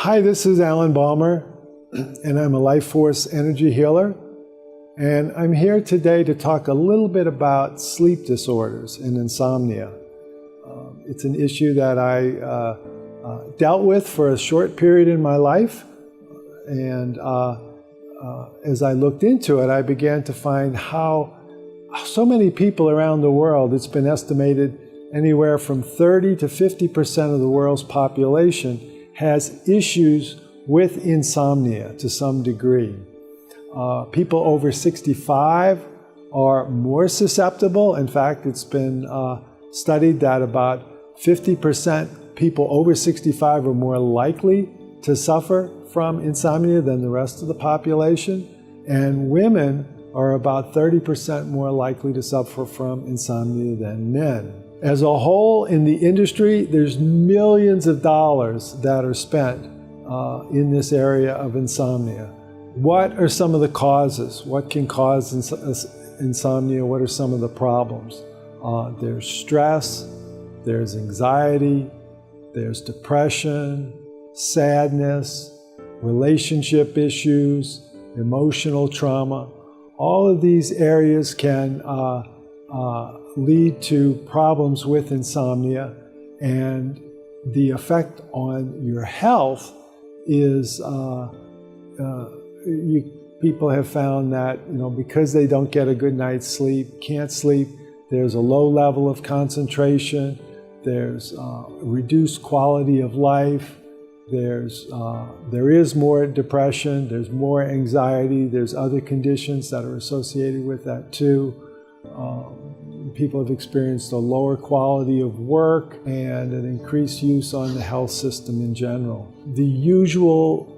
Hi, this is Alan Balmer, and I'm a life force energy healer. And I'm here today to talk a little bit about sleep disorders and insomnia. It's an issue that I dealt with for a short period in my life. And as I looked into it, I began to find how so many people around the world, it's been estimated anywhere from 30 to 50% of the world's population has issues with insomnia to some degree. People over 65 are more susceptible. In fact, it's been studied that about 50% people over 65 are more likely to suffer from insomnia than the rest of the population. And women are about 30% more likely to suffer from insomnia than men. As a whole, in the industry, there's millions of dollars that are spent in this area of insomnia. What are some of the causes? What can cause insomnia? What are some of the problems? There's stress, there's anxiety, there's depression, sadness, relationship issues, emotional trauma. All of these areas can lead to problems with insomnia, and the effect on your health is people have found that because they don't get a good night's sleep, can't sleep, there's a low level of concentration, there's reduced quality of life, there is more depression, there's more anxiety, there's other conditions that are associated with that too. People have experienced a lower quality of work and an increased use on the health system in general. The usual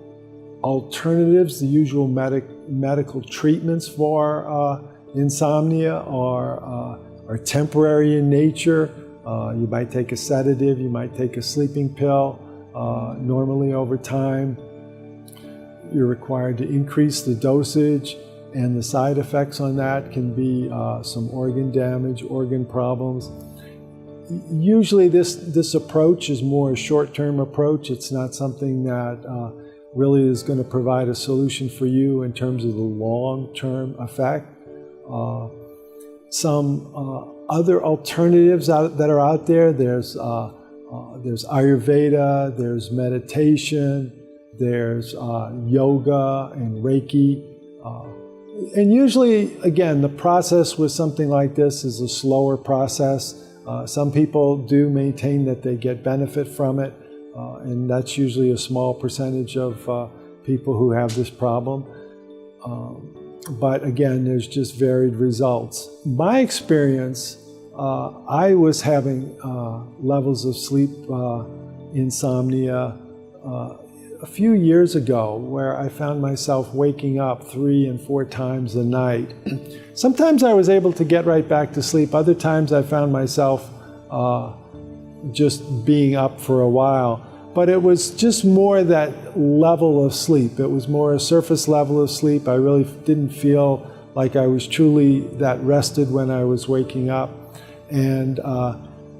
alternatives, the usual medical treatments for insomnia are temporary in nature. You might take a sedative, you might take a sleeping pill. Normally over time, you're required to increase the dosage, and the side effects on that can be some organ damage, organ problems. Usually this approach is more a short-term approach. It's not something that really is going to provide a solution for you in terms of the long-term effect. Some other alternatives that are out there, there's Ayurveda, there's meditation, there's yoga and Reiki. And usually, again, the process with something like this is a slower process. Some people do maintain that they get benefit from it, and that's usually a small percentage of people who have this problem. But again, there's just varied results. My experience, I was having levels of sleep insomnia a few years ago, where I found myself waking up 3 and 4 times a night. Sometimes I was able to get right back to sleep. Other times I found myself just being up for a while. But it was just more that level of sleep. It was more a surface level of sleep. I really didn't feel like I was truly that rested when I was waking up. And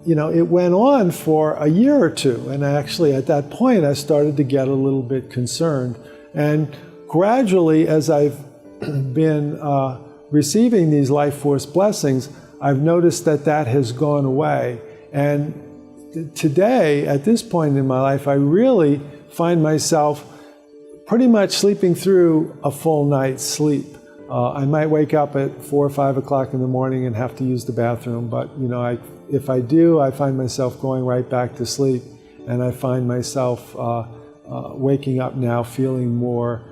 it went on for a year or two, and actually at that point I started to get a little bit concerned. And gradually, as I've been receiving these life force blessings, I've noticed that has gone away. And today, at this point in my life, I really find myself pretty much sleeping through a full night's sleep. I might wake up at 4 or 5 o'clock in the morning and have to use the bathroom, but if I do, I find myself going right back to sleep, and I find myself waking up now feeling more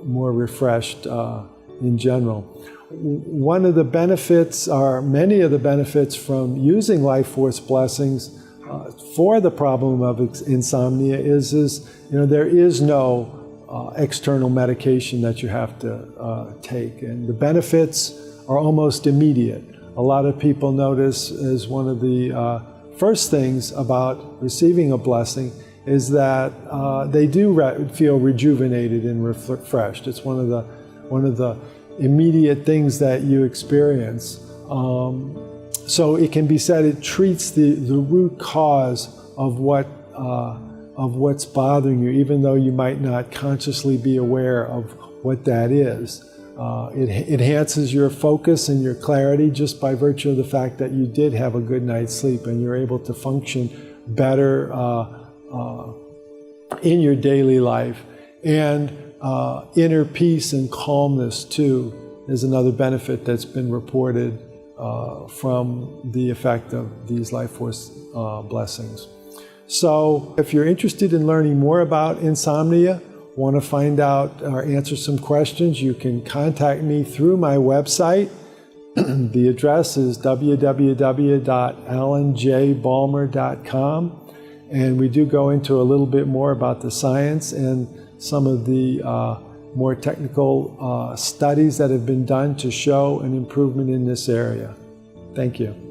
refreshed in general. One of the benefits, or many of the benefits from using life force blessings for the problem of insomnia is there is no external medication that you have to take, and the benefits are almost immediate. A lot of people notice as one of the first things about receiving a blessing is that they do feel rejuvenated and refreshed. It's one of the immediate things that you experience. So it can be said it treats the root cause of of what's bothering you, even though you might not consciously be aware of what that is. It enhances your focus and your clarity just by virtue of the fact that you did have a good night's sleep and you're able to function better in your daily life. And inner peace and calmness too is another benefit that's been reported from the effect of these life force blessings. So if you're interested in learning more about insomnia, want to find out or answer some questions, you can contact me through my website. The address is www.alanjbalmer.com, and we do go into a little bit more about the science and some of the more technical studies that have been done to show an improvement in this area. Thank you.